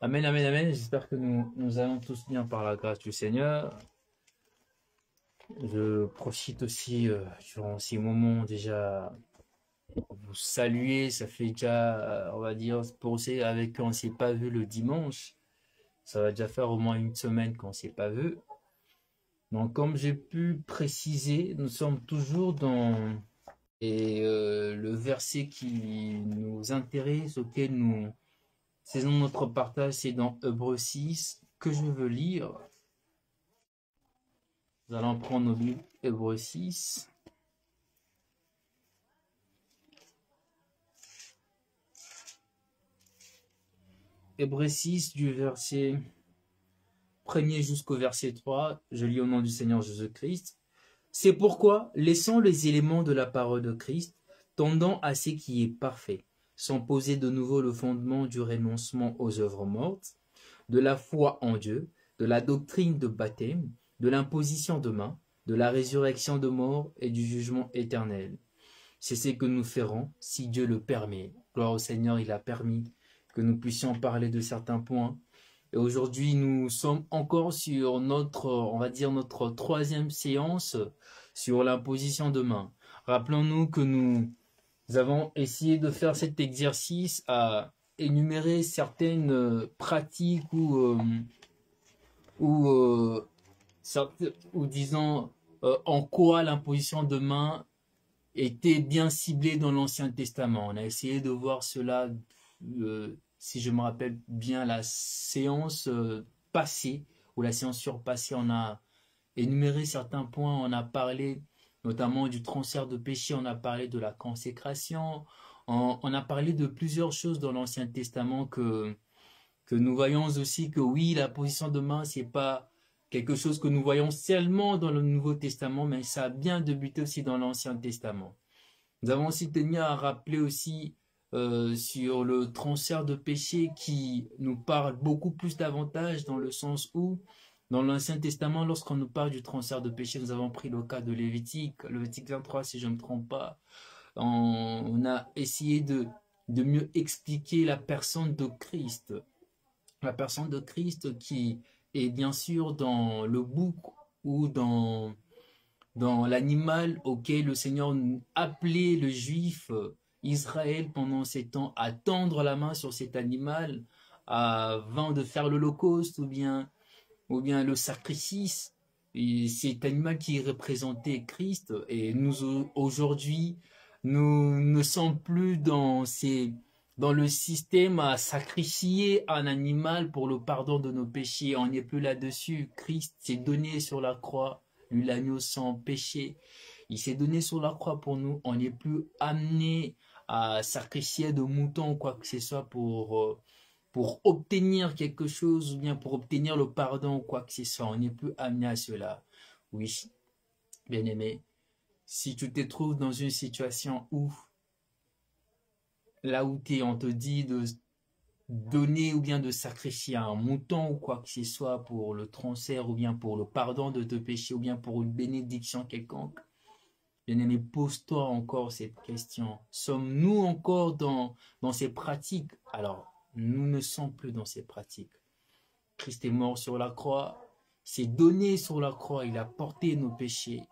Amen, amen, amen. J'espère que nous allons tous bien par la grâce du Seigneur. Je profite aussi durant ces moments déjà pour vous saluer. Ça fait déjà, on va dire, pour ceux avec qui on ne s'est pas vu le dimanche. Ça va déjà faire au moins une semaine qu'on ne s'est pas vu. Donc, comme j'ai pu préciser, nous sommes toujours dans le verset qui nous intéresse, auquel nous faisons notre partage, c'est dans Hébreux 6 que je veux lire. Nous allons prendre nos Bibles, Hébreux 6. Hébreux 6 du verset 1er jusqu'au verset 3. Je lis au nom du Seigneur Jésus-Christ. C'est pourquoi, laissant les éléments de la parole de Christ, tendant à ce qui est parfait, sans poser de nouveau le fondement du renoncement aux œuvres mortes, de la foi en Dieu, de la doctrine de baptême, de l'imposition de main, de la résurrection de mort et du jugement éternel. C'est ce que nous ferons si Dieu le permet. Gloire au Seigneur, il a permis que nous puissions parler de certains points. Et aujourd'hui, nous sommes encore sur notre, on va dire, notre troisième séance sur l'imposition de main. Rappelons-nous que nous avons essayé de faire cet exercice à énumérer certaines pratiques ou disons en quoi l'imposition de main était bien ciblée dans l'Ancien Testament. On a essayé de voir cela, si je me rappelle bien, la séance passée ou la séance surpassée, on a énuméré certains points, on a parlé notamment du transfert de péché, on a parlé de la consécration, on a parlé de plusieurs choses dans l'Ancien Testament que nous voyons aussi que oui, la position de main, c'est pas quelque chose que nous voyons seulement dans le Nouveau Testament, mais ça a bien débuté aussi dans l'Ancien Testament. Nous avons aussi tenu à rappeler aussi sur le transfert de péché qui nous parle beaucoup plus davantage dans le sens où, dans l'Ancien Testament, lorsqu'on nous parle du transfert de péché, nous avons pris le cas de Lévitique 23, si je ne me trompe pas. On a essayé de mieux expliquer la personne de Christ. La personne de Christ qui est bien sûr dans le bouc ou dans l'animal auquel le Seigneur appelait le juif Israël pendant ces temps à tendre la main sur cet animal avant de faire l'holocauste ou bien le sacrifice. Et cet animal qui représentait Christ. Et nous, aujourd'hui, nous ne sommes plus dans le système à sacrifier un animal pour le pardon de nos péchés. On n'est plus là-dessus. Christ s'est donné sur la croix, lui l'agneau sans péché. Il s'est donné sur la croix pour nous. On n'est plus amené à sacrifier de moutons ou quoi que ce soit pour obtenir quelque chose ou bien pour obtenir le pardon ou quoi que ce soit. On n'est plus amené à cela. Oui, bien aimé, si tu te trouves dans une situation où, là où tu es, on te dit de donner ou bien de sacrifier un mouton ou quoi que ce soit pour le transfert ou bien pour le pardon de tes péchés ou bien pour une bénédiction quelconque, bien aimé, pose-toi encore cette question. Sommes-nous encore dans ces pratiques? Alors, nous ne sommes plus dans ces pratiques. Christ est mort sur la croix, il s'est donné sur la croix, il a porté nos péchés.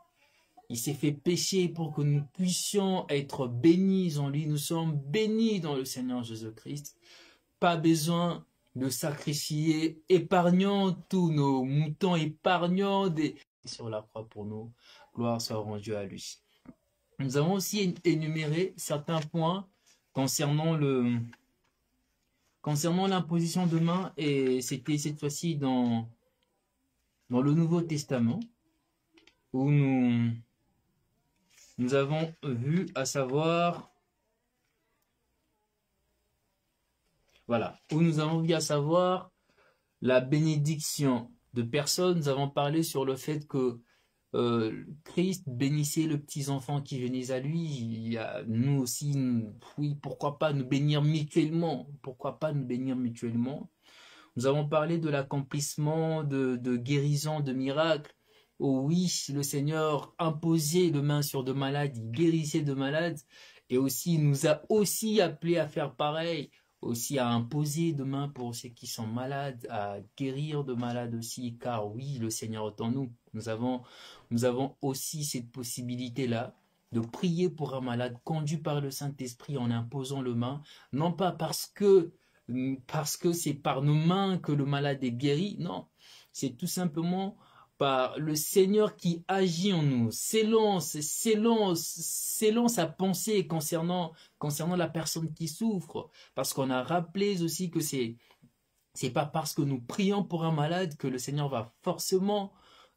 Il s'est fait pécher pour que nous puissions être bénis en lui. Nous sommes bénis dans le Seigneur Jésus-Christ. Pas besoin de sacrifier, épargnant tous nos moutons, épargnant des sur la croix pour nous. Gloire soit rendue à lui. Nous avons aussi énuméré certains points concernant l'imposition de main, et c'était cette fois-ci dans le Nouveau Testament où nous avons vu, à savoir, voilà, où nous avons vu à savoir la bénédiction de personnes. Nous avons parlé sur le fait que Christ bénissait les petits enfants qui venaient à lui. Il y a, nous aussi, oui, pourquoi pas nous bénir mutuellement? Pourquoi pas nous bénir mutuellement? Nous avons parlé de l'accomplissement de guérison, de miracles. Oh oui, le Seigneur imposait les mains sur de malades, il guérissait de malades, et aussi il nous a aussi appelés à faire pareil. aussi à imposer de main pour ceux qui sont malades, à guérir de malades aussi, car oui, le Seigneur est en nous. Nous avons aussi cette possibilité-là de prier pour un malade conduit par le Saint-Esprit en imposant le main, non pas parce que c'est par nos mains que le malade est guéri, non, c'est tout simplement par le Seigneur qui agit en nous, s'élance sa pensée concernant la personne qui souffre, parce qu'on a rappelé aussi que c'est pas parce que nous prions pour un malade que le Seigneur va forcément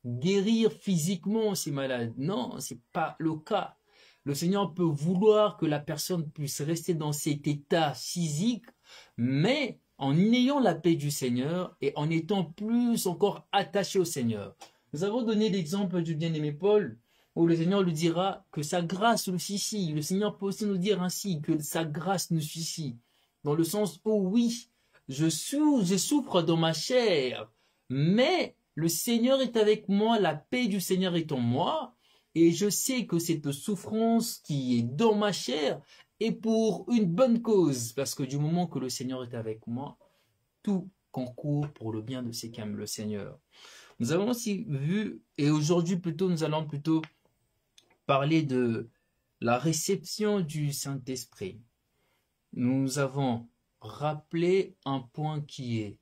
guérir physiquement ces malades. Non, c'est pas le cas. Le Seigneur peut vouloir que la personne puisse rester dans cet état physique, mais en ayant la paix du Seigneur et en étant plus encore attaché au Seigneur. Nous avons donné l'exemple du bien-aimé Paul, où le Seigneur lui dira que sa grâce le suffit. Le Seigneur peut aussi nous dire ainsi que sa grâce nous suffit. Dans le sens où oui, je souffre dans ma chair, mais le Seigneur est avec moi, la paix du Seigneur est en moi, et je sais que cette souffrance qui est dans ma chair est pour une bonne cause, parce que du moment que le Seigneur est avec moi, tout concourt pour le bien de ceux qui aiment le Seigneur. Nous avons aussi vu, et aujourd'hui plutôt, nous allons plutôt parler de la réception du Saint-Esprit. Nous avons rappelé un point qui est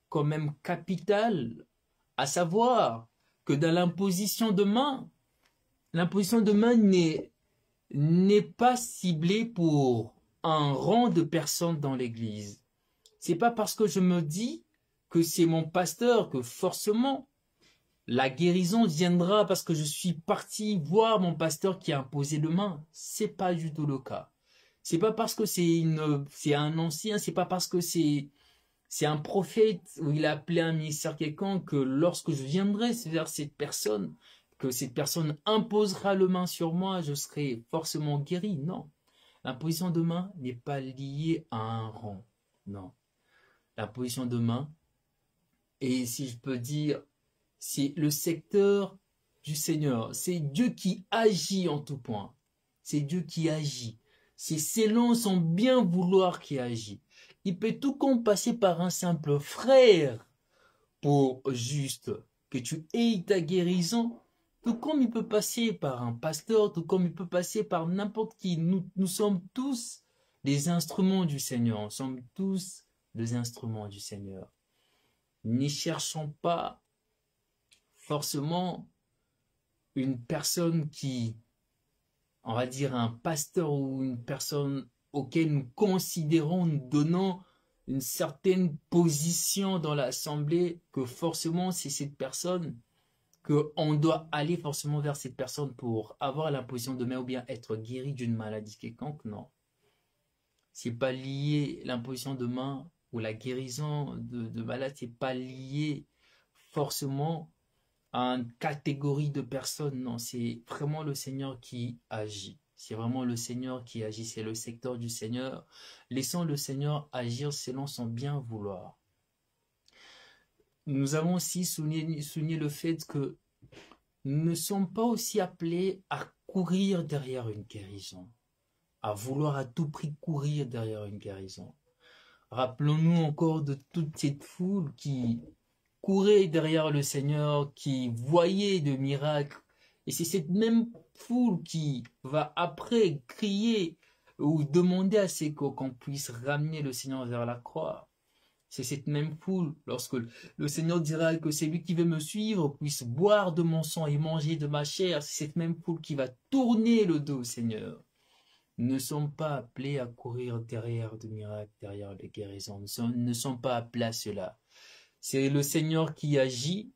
quand même capital, à savoir que dans l'imposition de main n'est pas ciblée pour un rang de personnes dans l'Église. C'est pas parce que je me dis que c'est mon pasteur que forcément la guérison viendra parce que je suis parti voir mon pasteur qui a imposé le main. C'est pas du tout le cas. C'est pas parce que c'est un ancien, c'est pas parce que c'est un prophète où il a appelé un ministère quelconque que lorsque je viendrai vers cette personne, que cette personne imposera le main sur moi, je serai forcément guéri. Non. L'imposition de main n'est pas liée à un rang. Non. L'imposition de main, et si je peux dire, c'est le secteur du Seigneur. C'est Dieu qui agit en tout point. C'est Dieu qui agit. C'est selon son bien vouloir qui agit. Il peut tout comme passer par un simple frère pour juste que tu aies ta guérison, tout comme il peut passer par un pasteur, tout comme il peut passer par n'importe qui. Nous sommes tous des instruments du Seigneur. Nous sommes tous des instruments du Seigneur. N'y cherchons pas forcément une personne qui, on va dire un pasteur ou une personne auquel nous considérons, nous donnons une certaine position dans l'assemblée, que forcément c'est cette personne, qu'on doit aller forcément vers cette personne pour avoir la position de main ou bien être guéri d'une maladie quelconque. Non. C'est pas lié, l'imposition de main ou la guérison de malade, c'est pas lié forcément à une catégorie de personnes. Non, c'est vraiment le Seigneur qui agit. C'est vraiment le Seigneur qui agit. C'est le secteur du Seigneur. Laissons le Seigneur agir selon son bien vouloir. Nous avons aussi souligné le fait que nous ne sommes pas aussi appelés à courir derrière une guérison, à vouloir à tout prix courir derrière une guérison. Rappelons-nous encore de toute cette foule qui courait derrière le Seigneur, qui voyait de miracles. Et c'est cette même foule qui va après crier ou demander à ce qu'on puisse ramener le Seigneur vers la croix. C'est cette même foule, lorsque le Seigneur dira que c'est lui qui veut me suivre, puisse boire de mon sang et manger de ma chair, c'est cette même foule qui va tourner le dos au Seigneur. Nous ne sommes pas appelés à courir derrière des miracles, derrière les guérisons. Nous ne sommes pas appelés à cela. C'est le Seigneur qui agit.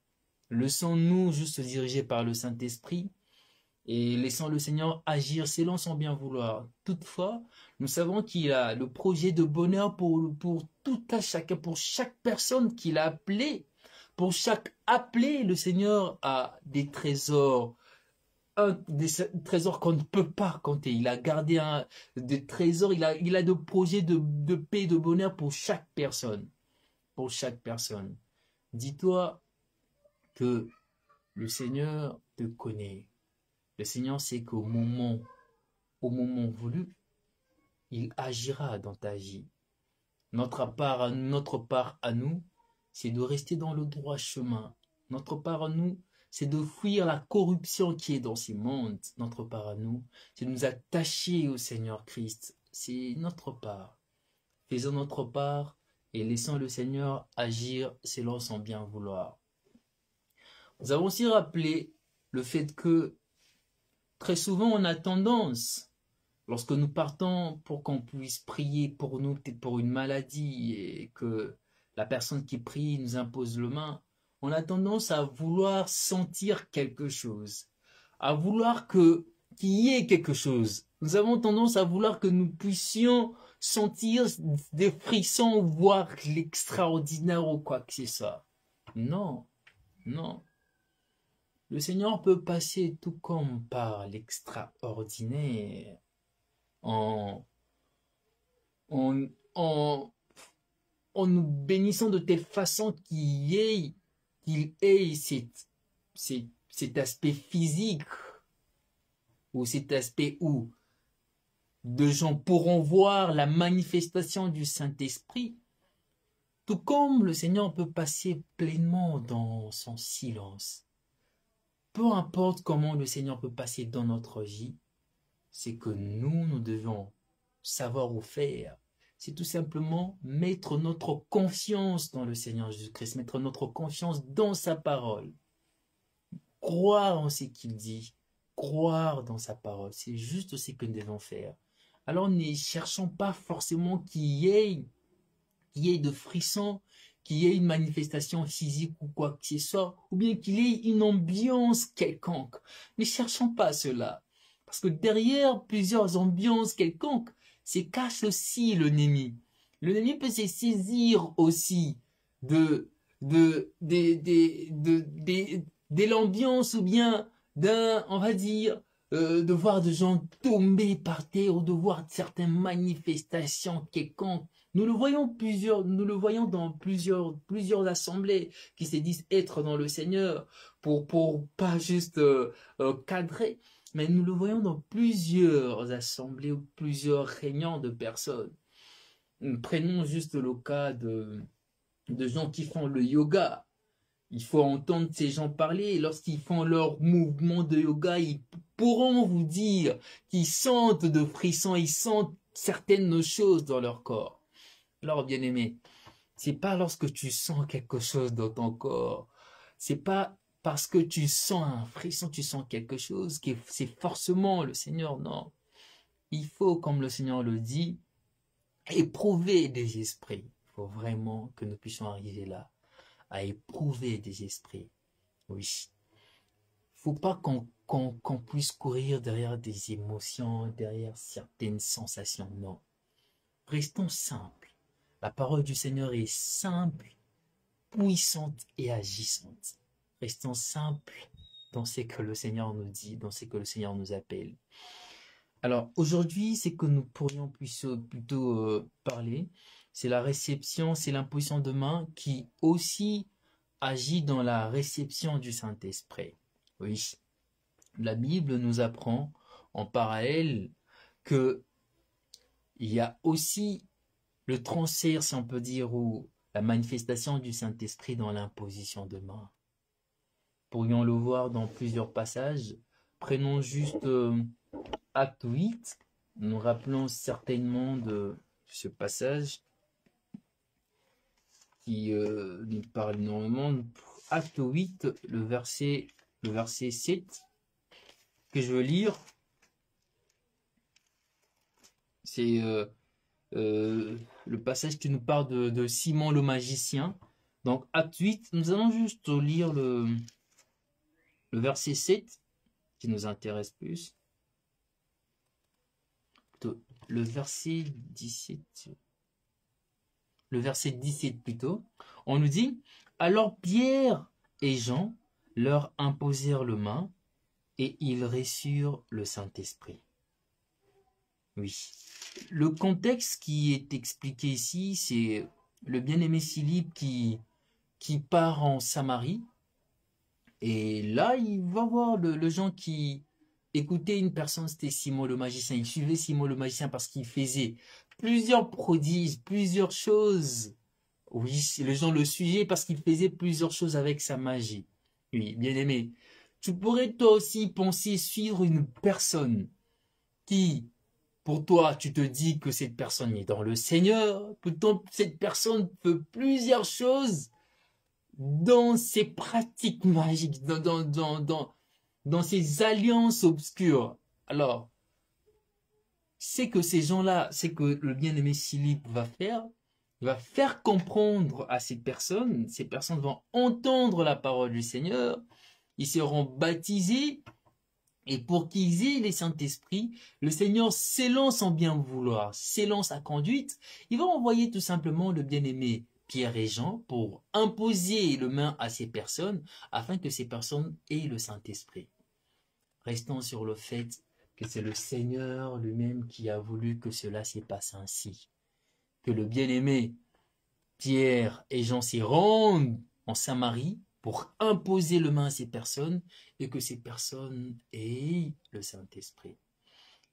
Laissons-nous juste diriger par le Saint-Esprit et laissons le Seigneur agir selon son bien vouloir. Toutefois, nous savons qu'il a le projet de bonheur pour tout à chacun, pour chaque personne qu'il a appelée. Pour chaque appelé, le Seigneur a des trésors. Des trésors qu'on ne peut pas compter. Il a gardé des trésors, il a de projets de paix, de bonheur pour chaque personne. Pour chaque personne. Dis-toi que le Seigneur te connaît. Le Seigneur sait qu'au moment voulu, il agira dans ta vie. Notre part à nous, c'est de rester dans le droit chemin. Notre part à nous, c'est de fuir la corruption qui est dans ce monde. Notre part à nous, c'est de nous attacher au Seigneur Christ. C'est notre part. Faisons notre part et laissons le Seigneur agir selon son bien vouloir. Nous avons aussi rappelé le fait que très souvent on a tendance, lorsque nous partons pour qu'on puisse prier pour nous, peut-être pour une maladie, et que la personne qui prie nous impose le main, on a tendance à vouloir sentir quelque chose, à vouloir qu'il y ait quelque chose. Nous avons tendance à vouloir que nous puissions sentir des frissons, voir l'extraordinaire ou quoi que ce soit. Non, non. Le Seigneur peut passer tout comme par l'extraordinaire en, en, en, en nous bénissant de telle façon qu'il ait cet aspect physique ou cet aspect où de gens pourront voir la manifestation du Saint-Esprit, tout comme le Seigneur peut passer pleinement dans son silence. Peu importe comment le Seigneur peut passer dans notre vie, c'est que nous devons savoir où faire. C'est tout simplement mettre notre confiance dans le Seigneur Jésus-Christ, mettre notre confiance dans sa parole. Croire en ce qu'il dit, croire dans sa parole, c'est juste ce que nous devons faire. Alors ne cherchons pas forcément qu'il y ait de frissons, qu'il y ait une manifestation physique ou quoi que ce soit, ou bien qu'il y ait une ambiance quelconque. Ne cherchons pas cela. Parce que derrière plusieurs ambiances quelconques, se cache aussi l'ennemi. L'ennemi peut se saisir aussi de l'ambiance ou bien on va dire, de voir des gens tomber par terre ou de voir certaines manifestations quelconques. Nous le voyons dans plusieurs assemblées qui se disent être dans le Seigneur pour pas juste cadrer, mais nous le voyons dans plusieurs assemblées ou plusieurs réunions de personnes. Prenons juste le cas de gens qui font le yoga. Il faut entendre ces gens parler et lorsqu'ils font leur mouvement de yoga, ils pourront vous dire qu'ils sentent de frissons, ils sentent certaines choses dans leur corps. Alors, bien aimé, c'est pas lorsque tu sens quelque chose dans ton corps, c'est pas parce que tu sens un frisson, tu sens quelque chose, que c'est forcément le Seigneur, non. Il faut, comme le Seigneur le dit, éprouver des esprits. Il faut vraiment que nous puissions arriver là, à éprouver des esprits. Oui. Il ne faut pas qu'on puisse courir derrière des émotions, derrière certaines sensations, non. Restons simples. La parole du Seigneur est simple, puissante et agissante. Restons simples dans ce que le Seigneur nous dit, dans ce que le Seigneur nous appelle. Alors, aujourd'hui, c'est que nous pourrions plutôt parler, c'est la réception, c'est l'imposition de main qui aussi agit dans la réception du Saint-Esprit. Oui, la Bible nous apprend en parallèle que il y a aussi le transfert, si on peut dire, ou la manifestation du Saint-Esprit dans l'imposition de main. Pourrions le voir dans plusieurs passages. Prenons juste Acte 8. Nous rappelons certainement de ce passage qui nous parle énormément. Acte 8, le verset 7, que je veux lire. C'est le passage qui nous parle de Simon le magicien. Donc, Acte 8, nous allons juste lire le verset 7 qui nous intéresse plus. Le verset 17. Le verset 17 plutôt. On nous dit, alors Pierre et Jean leur imposèrent le main et ils reçurent le Saint-Esprit. Oui. Le contexte qui est expliqué ici, c'est le bien-aimé Philippe qui part en Samarie. Et là, il va voir le gens qui Écoutez, une personne, c'était Simon le magicien. Il suivait Simon le magicien parce qu'il faisait plusieurs prodiges, plusieurs choses. Oui, les gens le suivaient parce qu'il faisait plusieurs choses avec sa magie. Oui, bien aimé. Tu pourrais toi aussi penser suivre une personne qui, pour toi, tu te dis que cette personne est dans le Seigneur. Pourtant, cette personne fait plusieurs choses dans ses pratiques magiques, dans ses alliances obscures. Alors, c'est que ces gens-là, c'est que le bien-aimé Philippe va faire, il va faire comprendre à ces personnes vont entendre la parole du Seigneur, ils seront baptisés, et pour qu'ils aient les Saint-Esprit, le Seigneur s'élance en bien vouloir, s'élance à conduite, il va envoyer tout simplement le bien-aimé Pierre et Jean pour imposer le main à ces personnes, afin que ces personnes aient le Saint-Esprit. Restons sur le fait que c'est le Seigneur lui-même qui a voulu que cela s'est passé ainsi. Que le bien-aimé Pierre et Jean s'y rendent en Samarie pour imposer le main à ces personnes et que ces personnes aient le Saint-Esprit.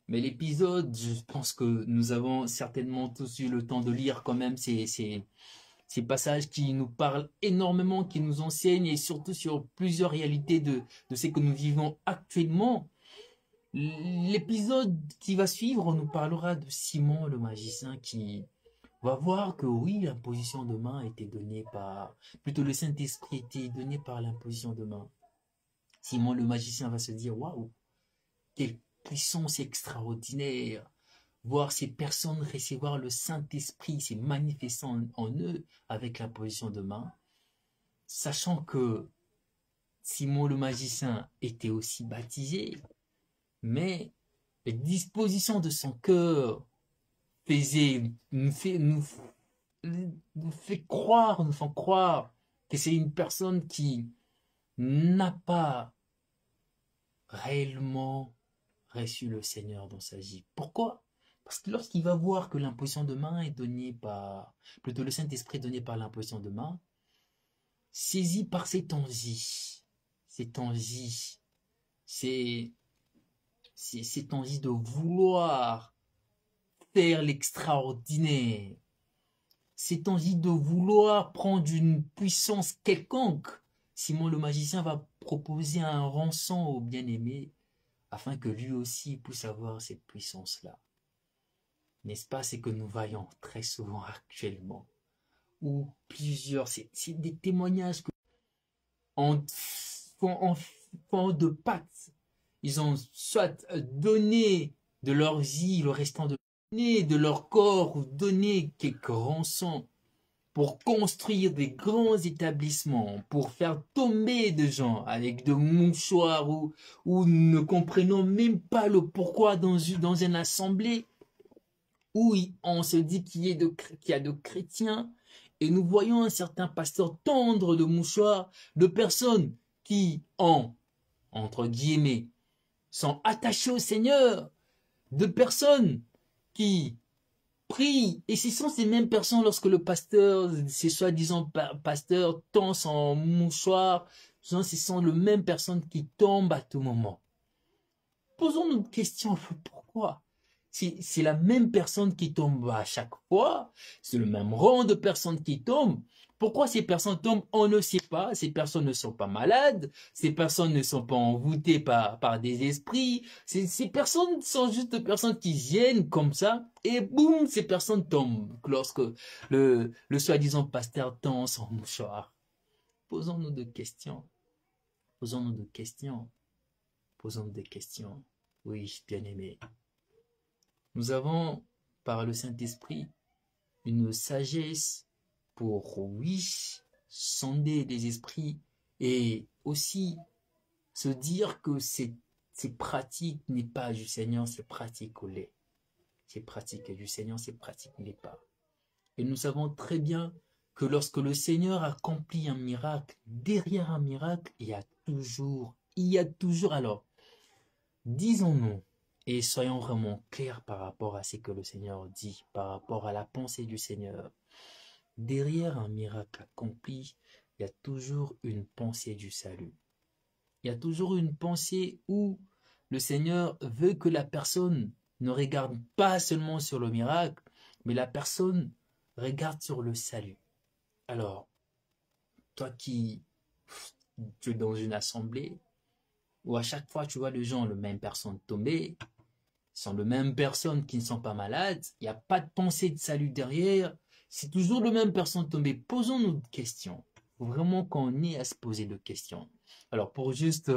Mais l'épisode, je pense que nous avons certainement tous eu le temps de lire quand même ces passages qui nous parlent énormément, qui nous enseignent et surtout sur plusieurs réalités de ce que nous vivons actuellement. L'épisode qui va suivre nous parlera de Simon le magicien qui va voir que oui, l'imposition de main a été donnée par, plutôt le Saint-Esprit a été donné par l'imposition de main. Simon le magicien va se dire, waouh, quelle puissance extraordinaire, voir ces personnes recevoir le Saint-Esprit, s'est manifestant en eux avec l'imposition de main, sachant que Simon le magicien était aussi baptisé, mais les dispositions de son cœur nous font croire que c'est une personne qui n'a pas réellement reçu le Seigneur dans sa vie. Pourquoi? Parce que lorsqu'il va voir que l'imposition de main est donnée par, plutôt le Saint-Esprit est donné par l'imposition de main, saisi par cette envie, cette envie de vouloir faire l'extraordinaire, cette envie de vouloir prendre une puissance quelconque, Simon le magicien va proposer un rançon au bien-aimé afin que lui aussi puisse avoir cette puissance-là. N'est-ce pas ce que nous voyons très souvent actuellement, où plusieurs, c'est des témoignages que en font de Pâques, ils ont soit donné de leur vie, le restant de leur corps, ou donné quelques rançons pour construire des grands établissements, pour faire tomber des gens avec de mouchoirs ou ne comprenant même pas le pourquoi dans une assemblée où on se dit qu'il y a de chrétiens et nous voyons un certain pasteur tendre de mouchoirs de personnes qui entre guillemets, sont attachées au Seigneur, de personnes qui prient. Et ce sont ces mêmes personnes lorsque le pasteur, ces soi-disant pasteur, tend son mouchoir, ce sont les mêmes personnes qui tombent à tout moment. Posons-nous une question, pourquoi? C'est la même personne qui tombe à chaque fois, c'est le même rang de personnes qui tombent. Pourquoi ces personnes tombent? On ne sait pas. Ces personnes ne sont pas malades, ces personnes ne sont pas envoûtées par des esprits. Ces personnes sont juste des personnes qui viennent comme ça et boum, ces personnes tombent lorsque le soi-disant pasteur tend son mouchoir. Posons-nous des questions. Posons-nous des questions. Posons-nous des questions. Oui, bien-aimé. Nous avons, par le Saint-Esprit, une sagesse pour, oui, sonder les esprits et aussi se dire que ces pratiques n'est pas du Seigneur, ces pratiques au lait. Ces pratiques du Seigneur, ces pratiques n'est pas. Et nous savons très bien que lorsque le Seigneur accomplit un miracle, derrière un miracle, il y a toujours alors, disons-nous, et soyons vraiment clairs par rapport à ce que le Seigneur dit, par rapport à la pensée du Seigneur. Derrière un miracle accompli, il y a toujours une pensée du salut. Il y a toujours une pensée où le Seigneur veut que la personne ne regarde pas seulement sur le miracle, mais la personne regarde sur le salut. Alors, toi qui tu es dans une assemblée où à chaque fois tu vois les gens, les mêmes personnes tomber, sont les mêmes personnes qui ne sont pas malades, il n'y a pas de pensée de salut derrière, c'est toujours les mêmes personnes tombées. Posons-nous des questions. Il faut vraiment qu'on ait à se poser de questions. Alors, pour juste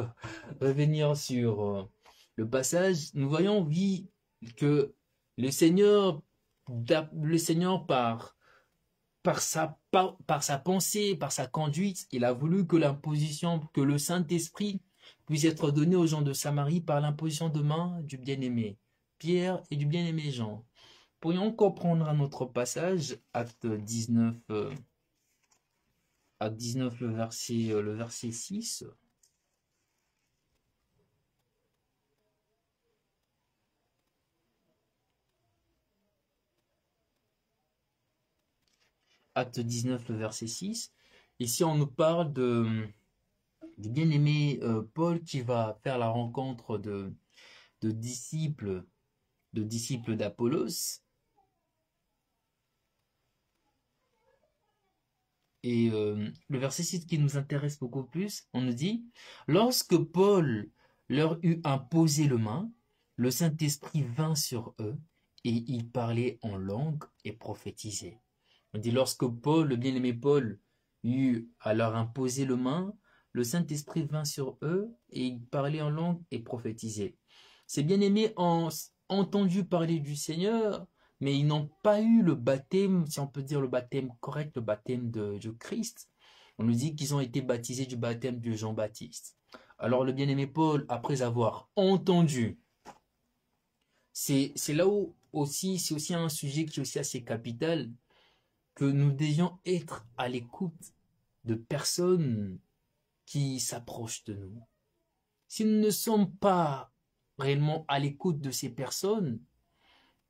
revenir sur le passage, nous voyons, oui, que le Seigneur par sa pensée, par sa conduite, il a voulu que l'imposition, que le Saint-Esprit puisse être donné aux gens de Samarie par l'imposition de main du bien-aimé Pierre et du bien-aimé Jean. Pourrions encore prendre un autre passage, acte 19, le verset 6. Acte 19, le verset 6. Ici, on nous parle du bien-aimé Paul qui va faire la rencontre de disciples d'Apollos. Et le verset 6 qui nous intéresse beaucoup plus, on nous dit, lorsque Paul leur eut imposé le main, le Saint-Esprit vint sur eux et ils parlaient en langue et prophétisaient. On dit, lorsque Paul, le bien-aimé Paul, eut à leur imposer le main, le Saint-Esprit vint sur eux et ils parlaient en langue et prophétisaient. Ces bien-aimés ont entendu parler du Seigneur, mais ils n'ont pas eu le baptême, si on peut dire le baptême correct, le baptême de Christ. On nous dit qu'ils ont été baptisés du baptême de Jean-Baptiste. Alors le bien-aimé Paul, après avoir entendu, c'est là où aussi, c'est aussi un sujet qui est aussi assez capital, que nous devions être à l'écoute de personnes qui s'approchent de nous. Si nous ne sommes pas réellement à l'écoute de ces personnes,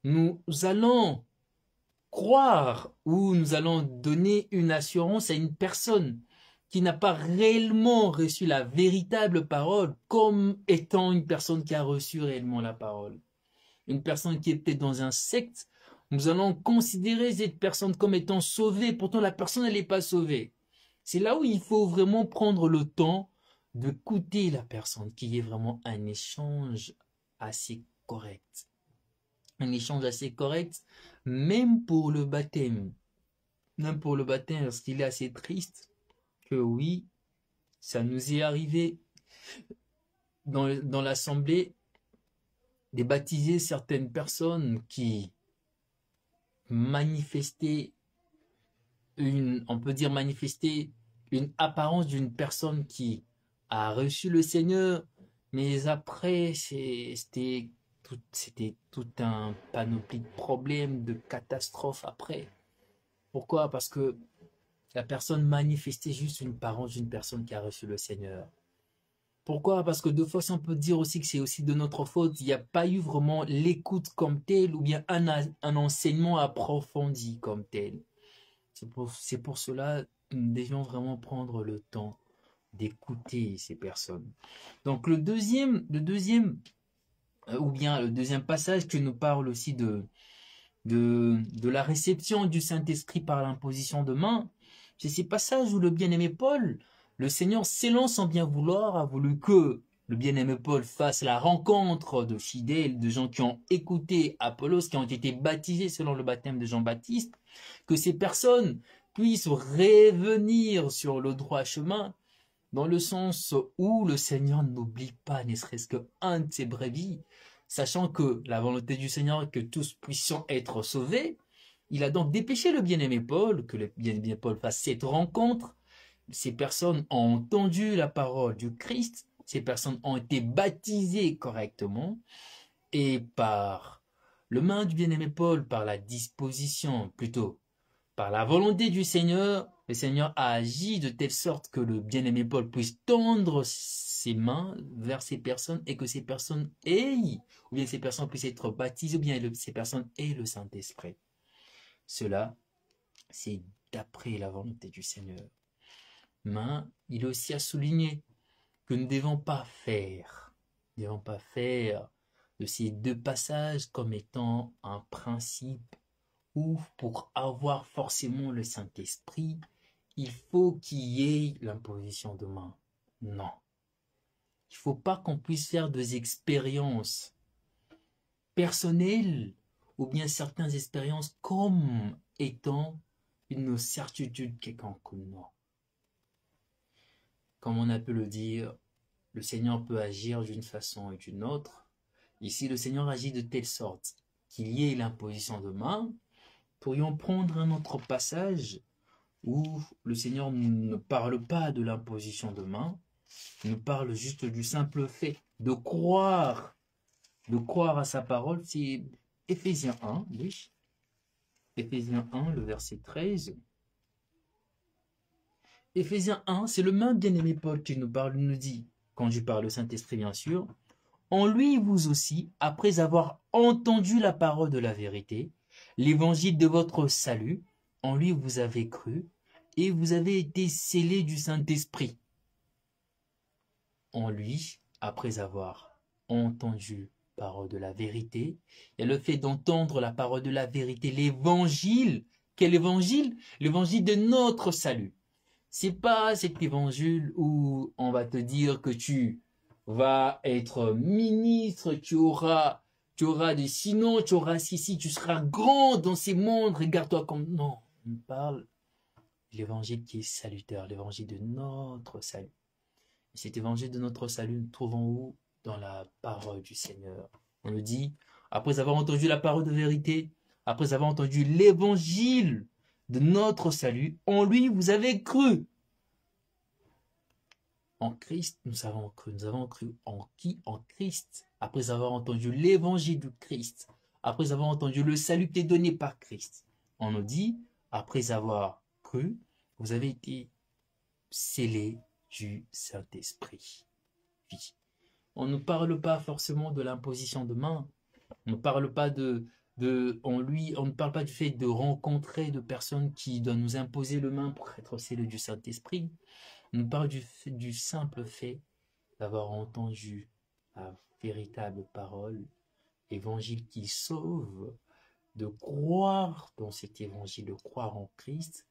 nous allons croire ou nous allons donner une assurance à une personne qui n'a pas réellement reçu la véritable parole comme étant une personne qui a reçu réellement la parole. Une personne qui est peut-être dans un secte, nous allons considérer cette personne comme étant sauvée, pourtant la personne elle n'est pas sauvée. C'est là où il faut vraiment prendre le temps d'écouter la personne, qu'il y ait vraiment un échange assez correct. Un échange assez correct, même pour le baptême. Même pour le baptême, parce qu'il est assez triste que oui, ça nous est arrivé dans l'assemblée de baptiser certaines personnes qui manifestaient on peut dire manifester une apparence d'une personne qui a reçu le Seigneur, mais après, c'était tout un panoplie de problèmes, de catastrophes après. Pourquoi? Parce que la personne manifestait juste une apparence d'une personne qui a reçu le Seigneur. Pourquoi? Parce que deux fois, on peut dire aussi que c'est aussi de notre faute. Il n'y a pas eu vraiment l'écoute comme telle ou bien un enseignement approfondi comme tel. C'est pour cela que nous devions vraiment prendre le temps d'écouter ces personnes. Donc le deuxième passage qui nous parle aussi de la réception du Saint-Esprit par l'imposition de main, c'est ces passages où le bien-aimé Paul, le Seigneur s'élance en bien vouloir, a voulu que le bien-aimé Paul fasse la rencontre de fidèles, de gens qui ont écouté Apollos, qui ont été baptisés selon le baptême de Jean-Baptiste, que ces personnes puissent revenir sur le droit chemin, dans le sens où le Seigneur n'oublie pas ne serait-ce qu'un de ses brebis, sachant que la volonté du Seigneur est que tous puissions être sauvés. Il a donc dépêché le bien-aimé Paul, que le bien-aimé Paul fasse cette rencontre. Ces personnes ont entendu la parole du Christ, ces personnes ont été baptisées correctement, et par le main du bien-aimé Paul, par la disposition, plutôt, par la volonté du Seigneur, le Seigneur a agi de telle sorte que le bien-aimé Paul puisse tendre ses mains vers ces personnes et que ces personnes aient, ou bien ces personnes puissent être baptisées, ou bien ces personnes aient le Saint-Esprit. Cela, c'est d'après la volonté du Seigneur. Mais il est aussi à souligner que nous ne devons pas faire Nous ne devons pas faire de ces deux passages comme étant un principe où pour avoir forcément le Saint-Esprit, il faut qu'il y ait l'imposition de main. Non. Il ne faut pas qu'on puisse faire des expériences personnelles ou bien certaines expériences comme étant une certitude quelconque. Non. Comme on a pu le dire, le Seigneur peut agir d'une façon et d'une autre. Ici, le Seigneur agit de telle sorte qu'il y ait l'imposition de main. Pourrions prendre un autre passage où le Seigneur ne parle pas de l'imposition de main, il nous parle juste du simple fait de croire à sa parole. C'est Éphésiens 1, oui. Éphésiens 1, le verset 13. Éphésiens 1, c'est le même bien-aimé Paul qui nous parle, nous dit, quand je parle au Saint-Esprit bien sûr, en lui vous aussi, après avoir entendu la parole de la vérité, l'évangile de votre salut, en lui vous avez cru, et vous avez été scellés du Saint-Esprit. En lui, après avoir entendu la parole de la vérité, il y a le fait d'entendre la parole de la vérité, l'évangile. Quel évangile? L'évangile de notre salut. C'est pas cet évangile où on va te dire que tu vas être ministre, tu auras des sinon, tu auras si, tu seras grand dans ces mondes, regarde-toi comme... Non, on parle de l'évangile qui est salutaire, l'évangile de notre salut. Et cet évangile de notre salut, nous trouvons où? Dans la parole du Seigneur. On le dit, après avoir entendu la parole de vérité, après avoir entendu l'évangile de notre salut, en lui vous avez cru. En Christ, nous avons cru. Nous avons cru en qui? En Christ. Après avoir entendu l'évangile du Christ, après avoir entendu le salut qui est donné par Christ, on nous dit, après avoir cru, vous avez été scellés du Saint-Esprit. Oui. On ne parle pas forcément de l'imposition de main. On ne parle pas on ne parle pas du fait de rencontrer de personnes qui doivent nous imposer le main pour être scellés du Saint-Esprit. On nous parle du simple fait d'avoir entendu la véritable parole, évangile qui sauve, de croire dans cet évangile, de croire en Christ,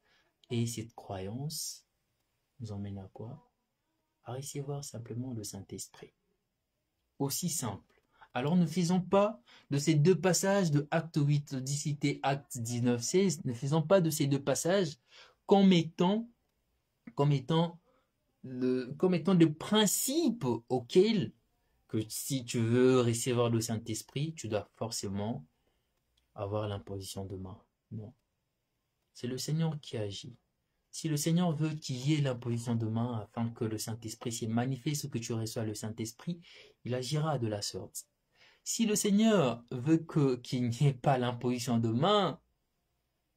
et cette croyance nous emmène à quoi? À recevoir simplement le Saint-Esprit. Aussi simple. Alors ne faisons pas de ces deux passages de Acte 8, cité Acte 19, 16, ne faisons pas de ces deux passages comme étant des principes auxquels que si tu veux recevoir le Saint-Esprit, tu dois forcément avoir l'imposition de main. Non. C'est le Seigneur qui agit. Si le Seigneur veut qu'il y ait l'imposition de main afin que le Saint-Esprit s'y manifeste, que tu reçois le Saint-Esprit, il agira de la sorte. Si le Seigneur veut qu'il n'y ait pas l'imposition de main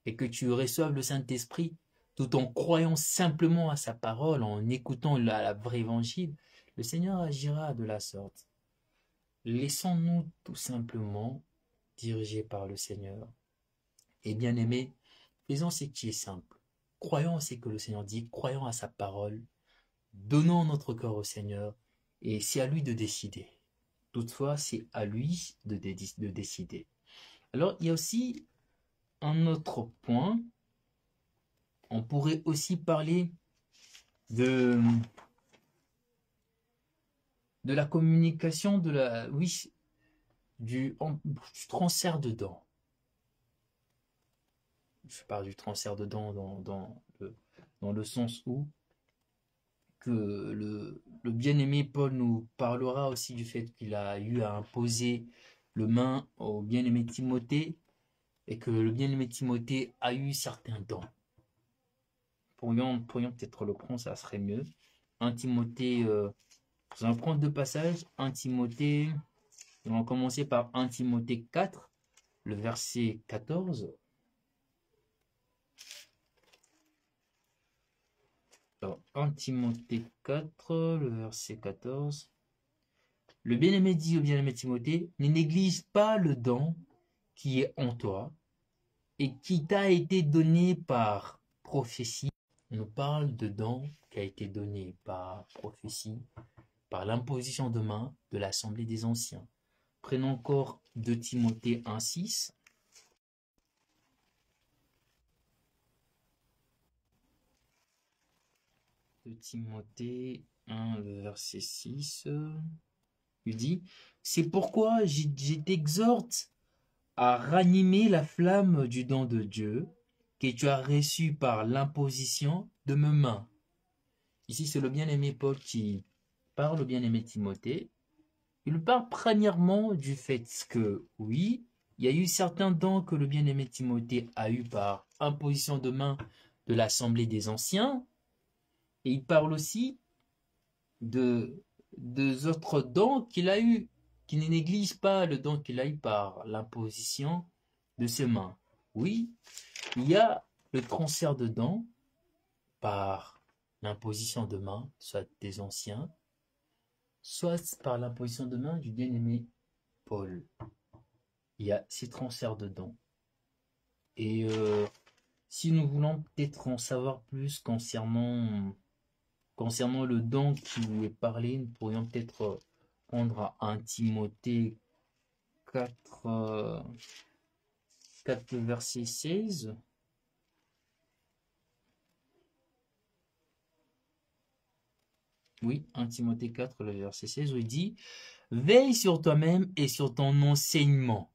et que tu reçoives le Saint-Esprit tout en croyant simplement à sa parole, en écoutant la vraie évangile, le Seigneur agira de la sorte. Laissons-nous tout simplement diriger par le Seigneur. Et bien aimé, faisons ce qui est simple. Croyons à ce que le Seigneur dit, croyons à sa parole, donnons notre cœur au Seigneur, et c'est à lui de décider. Toutefois, c'est à lui de décider. Alors, il y a aussi un autre point. On pourrait aussi parler de la communication, du transfert de dons. Je parle du transfert de dons dans le sens où que le bien-aimé Paul nous parlera aussi du fait qu'il a eu à imposer le main au bien-aimé Timothée et que le bien-aimé Timothée a eu certains dons. Pourrions peut-être le prendre, ça serait mieux. 1 Timothée, nous allons prendre deux passages. 1 Timothée, nous allons commencer par 1 Timothée 4, le verset 14. Alors, 1 Timothée 4, le verset 14. Le bien-aimé dit au bien-aimé Timothée, ne néglige pas le don qui est en toi et qui t'a été donné par prophétie. On nous parle de don qui a été donné par prophétie. par l'imposition de main de l'Assemblée des Anciens. Prenons encore 2 Timothée 1,6. 2 Timothée 1, verset 6. Il dit, c'est pourquoi je t'exhorte à ranimer la flamme du don de Dieu que tu as reçu par l'imposition de mes mains. Ici, c'est le bien-aimé Paul qui parle au bien-aimé Timothée. Il parle premièrement du fait que, oui, il y a eu certains dons que le bien-aimé Timothée a eu par imposition de main de l'Assemblée des Anciens. Et il parle aussi de deux autres dons qu'il a eu, qui ne néglige pas le don qu'il a eu par l'imposition de ses mains. Oui, il y a le transfert de dons par l'imposition de main, soit des anciens, soit par l'imposition de main du bien-aimé Paul. Il y a ces transferts de dons. Et si nous voulons peut-être en savoir plus concernant le don qui est parlé, nous pourrions peut-être prendre à 1 Timothée 4, 4 verset 16. Oui, 1 Timothée 4, le verset 16, où il dit « Veille sur toi-même et sur ton enseignement. »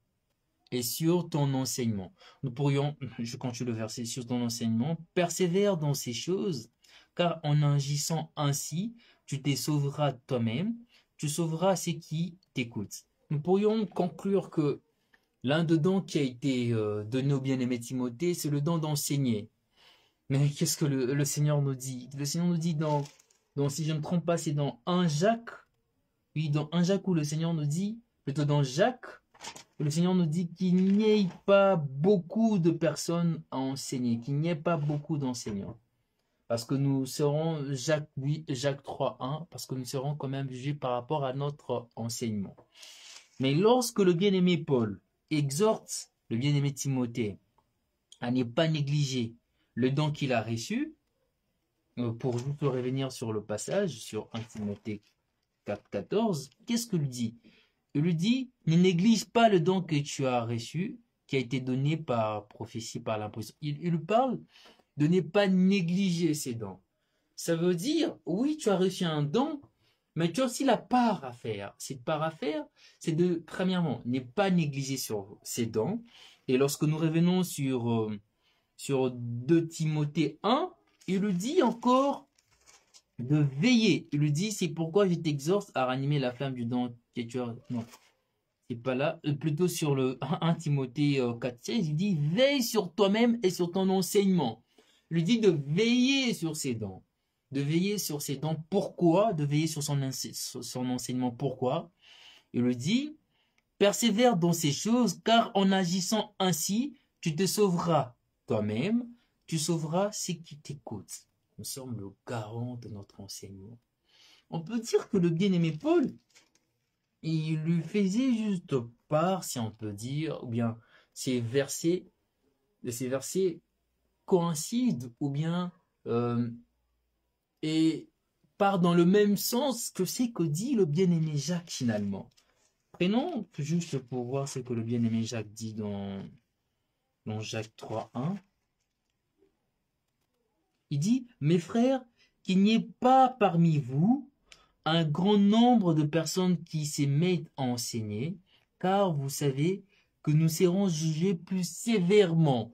Et sur ton enseignement. Nous pourrions, je continue le verset, sur ton enseignement, persévère dans ces choses, car en agissant ainsi, tu te sauveras toi-même, tu sauveras ceux qui t'écoutent. Nous pourrions conclure que l'un des dons qui a été donné au bien-aimé Timothée, c'est le don d'enseigner. Mais qu'est-ce que le Seigneur nous dit? Le Seigneur nous dit si je ne me trompe pas, c'est dans 1 Jacques. Oui, dans 1 Jacques où le Seigneur nous dit, plutôt dans Jacques, le Seigneur nous dit qu'il n'y ait pas beaucoup de personnes à enseigner, qu'il n'y ait pas beaucoup d'enseignants. Parce que nous serons, Jacques 3.1, parce que nous serons quand même jugés par rapport à notre enseignement. Mais lorsque le bien-aimé Paul exhorte le bien-aimé Timothée à ne pas négliger le don qu'il a reçu, pour juste revenir sur le passage, sur 1 Timothée 4.14, qu'est-ce qu'il dit? Il lui dit, ne néglige pas le don que tu as reçu, qui a été donné par prophétie, par l'imposition. Il parle de ne pas négliger ces dons. Ça veut dire, oui, tu as reçu un don, mais tu as aussi la part à faire. Cette part à faire, c'est de, premièrement, ne pas négliger sur ces dons. Et lorsque nous revenons sur 2 Timothée 1, il lui dit encore de veiller. Il lui dit, c'est pourquoi je t'exhorte à ranimer la flamme du don que tu as. Non, c'est pas là. Plutôt sur le 1 Timothée 4,16, il dit, veille sur toi-même et sur ton enseignement. Il lui dit de veiller sur ses dons. De veiller sur ses dons. Pourquoi? De veiller sur son enseignement. Pourquoi? Il lui dit, persévère dans ces choses, car en agissant ainsi, tu te sauveras toi-même, tu sauveras ceux qui t'écoutent. Nous sommes le garant de notre enseignement. On peut dire que le bien-aimé Paul, il lui faisait juste part, si on peut dire, ou bien ces versets coïncident, ou bien et part dans le même sens que ce que dit le bien-aimé Jacques finalement. Prenons juste pour voir ce que le bien-aimé Jacques dit dans Jacques 3.1. Il dit, mes frères, qu'il n'y ait pas parmi vous un grand nombre de personnes qui se mettent à enseigner, car vous savez que nous serons jugés plus sévèrement.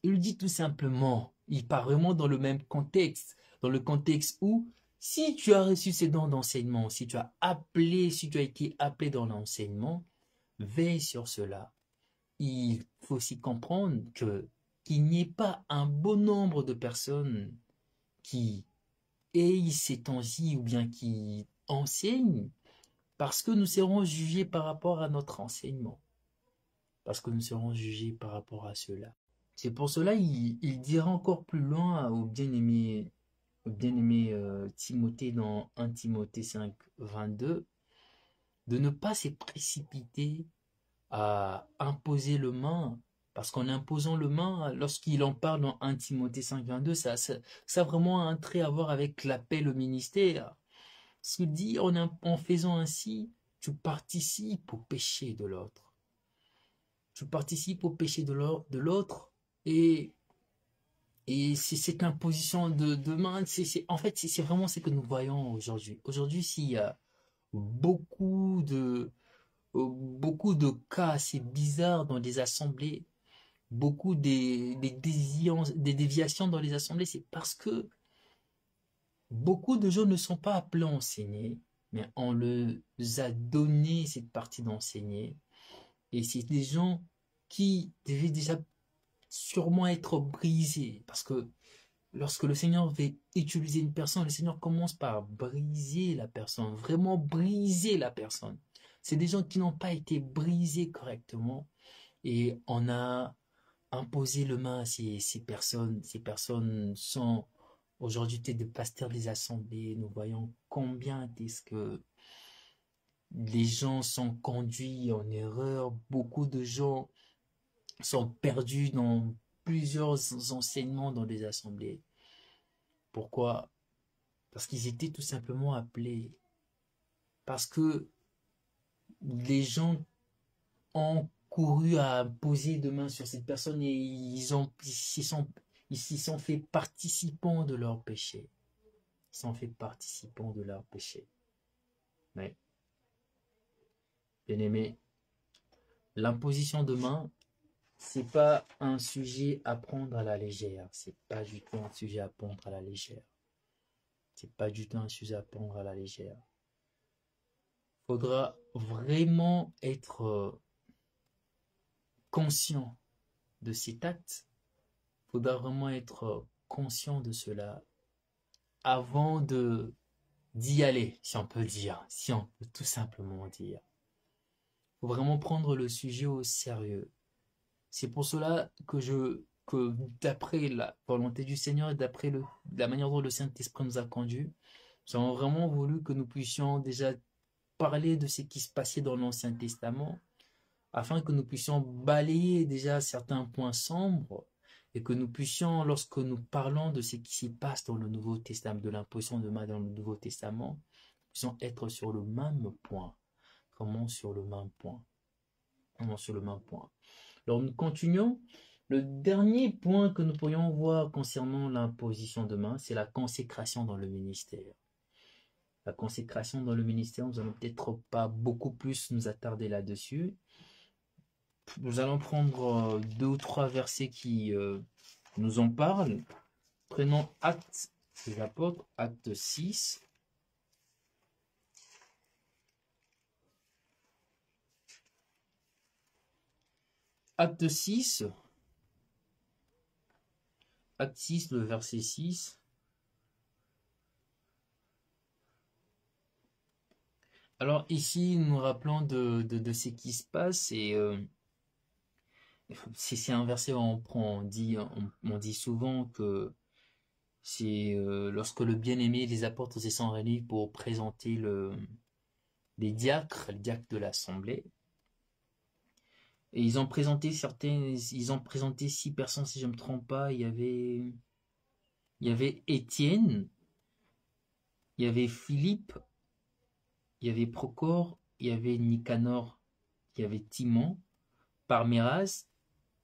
Il dit tout simplement, il part vraiment dans le même contexte, dans le contexte où, si tu as reçu ces dons d'enseignement, si tu as été appelé dans l'enseignement, veille sur cela. Il faut aussi comprendre qu'il n'y ait pas un bon nombre de personnes qui aient ces temps-ci ou bien qui enseignent, parce que nous serons jugés par rapport à notre enseignement. Parce que nous serons jugés par rapport à cela. C'est pour cela il dira encore plus loin au bien-aimé Timothée dans 1 Timothée 5, 22, de ne pas se précipiter à imposer le main, parce qu'en imposant le main, lorsqu'il en parle dans 1 Timothée 5, 22, ça a vraiment un trait à voir avec l'appel au ministère. Ce que dit en faisant ainsi, tu participes au péché de l'autre. Tu participes au péché de l'autre et, et c'est cette imposition de main. En fait, c'est vraiment ce que nous voyons aujourd'hui. Aujourd'hui, s'il y a beaucoup beaucoup de cas assez bizarres dans les assemblées, beaucoup des déviations dans les assemblées, c'est parce que beaucoup de gens ne sont pas appelés à enseigner, mais on leur a donné cette partie d'enseigner. Et c'est des gens qui devaient déjà sûrement être brisés. Parce que lorsque le Seigneur veut utiliser une personne, le Seigneur commence par briser la personne, vraiment briser la personne. C'est des gens qui n'ont pas été brisés correctement. Et on a imposé le main à ces personnes. Ces personnes sont aujourd'hui des pasteurs des assemblées. Nous voyons combien est-ce que les gens sont conduits en erreur. Beaucoup de gens sont perdus dans plusieurs enseignements dans des assemblées. Pourquoi? Parce qu'ils étaient tout simplement appelés. Parce que les gens ont couru à poser de main sur cette personne et ils s'y sont fait participants de leur péché. Ils sont fait participants de leur péché. Mais, bien aimé, l'imposition de main, c'est pas un sujet à prendre à la légère. C'est pas du tout un sujet à prendre à la légère. C'est pas du tout un sujet à prendre à la légère. Faudra vraiment être conscient de cet acte. Faudra vraiment être conscient de cela avant de d'y aller, si on peut dire, si on peut tout simplement dire. Faut vraiment prendre le sujet au sérieux. C'est pour cela que d'après la volonté du Seigneur et d'après la manière dont le Saint-Esprit nous a conduits, nous avons vraiment voulu que nous puissions déjà parler de ce qui se passait dans l'Ancien Testament, afin que nous puissions balayer déjà certains points sombres et que nous puissions, lorsque nous parlons de ce qui s'y passe dans le Nouveau Testament, de l'imposition de main dans le Nouveau Testament, puissions être sur le même point. Comment sur le même point? Comment sur le même point? Alors nous continuons. Le dernier point que nous pourrions voir concernant l'imposition de main, c'est la consécration dans le ministère. La consécration dans le ministère, nous allons peut-être pas beaucoup plus nous attarder là-dessus. Nous allons prendre deux ou trois versets qui nous en parlent. Prenons Actes des Apôtres, Acte 6. Acte 6, Acte 6, le verset 6. Alors ici, nous nous rappelons de ce qui se passe et c'est un verset où on dit souvent que c'est lorsque le bien-aimé des apôtres se sont réunis pour présenter les diacres de l'assemblée. Et ils ont présenté six personnes, si je ne me trompe pas. Il y avait Étienne, il y avait Philippe, il y avait Procore, il y avait Nicanor, il y avait Timon, Parméras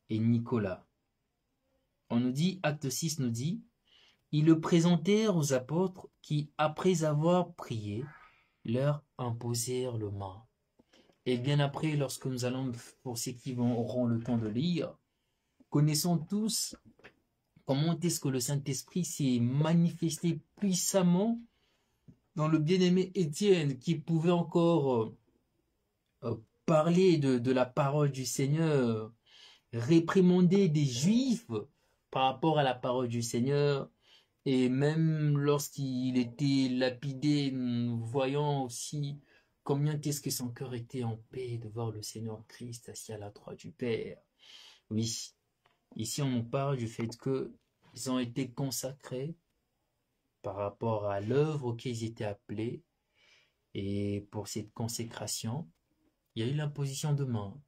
et Nicolas. On nous dit, Acte 6 nous dit, ils le présentèrent aux apôtres qui, après avoir prié, leur imposèrent le main. Et bien après, lorsque nous allons, pour ceux qui auront le temps de lire, connaissons tous comment est-ce que le Saint-Esprit s'est manifesté puissamment dans le bien-aimé Étienne, qui pouvait encore parler de la parole du Seigneur, réprimander des Juifs par rapport à la parole du Seigneur. Et même lorsqu'il était lapidé, nous voyons aussi combien est-ce que son cœur était en paix de voir le Seigneur Christ assis à la droite du Père. Oui, ici on nous parle du fait qu'ils ont été consacrés par rapport à l'œuvre auquel ils étaient appelés. Et pour cette consécration, il y a eu l'imposition de main.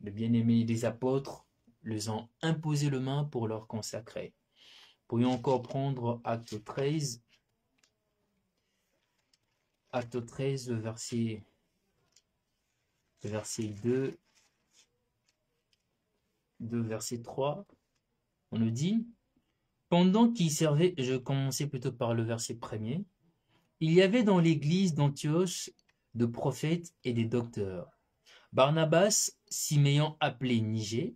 Le bien-aimé des apôtres les ont imposé le main pour leur consacrer. Pourrions encore prendre Acte 13. Acte 13, le verset 2, verset 3, on nous dit, pendant qu'il servait, je commençais plutôt par le verset premier, il y avait dans l'église d'Antioche de prophètes et des docteurs. Barnabas, Siméon appelé Niger,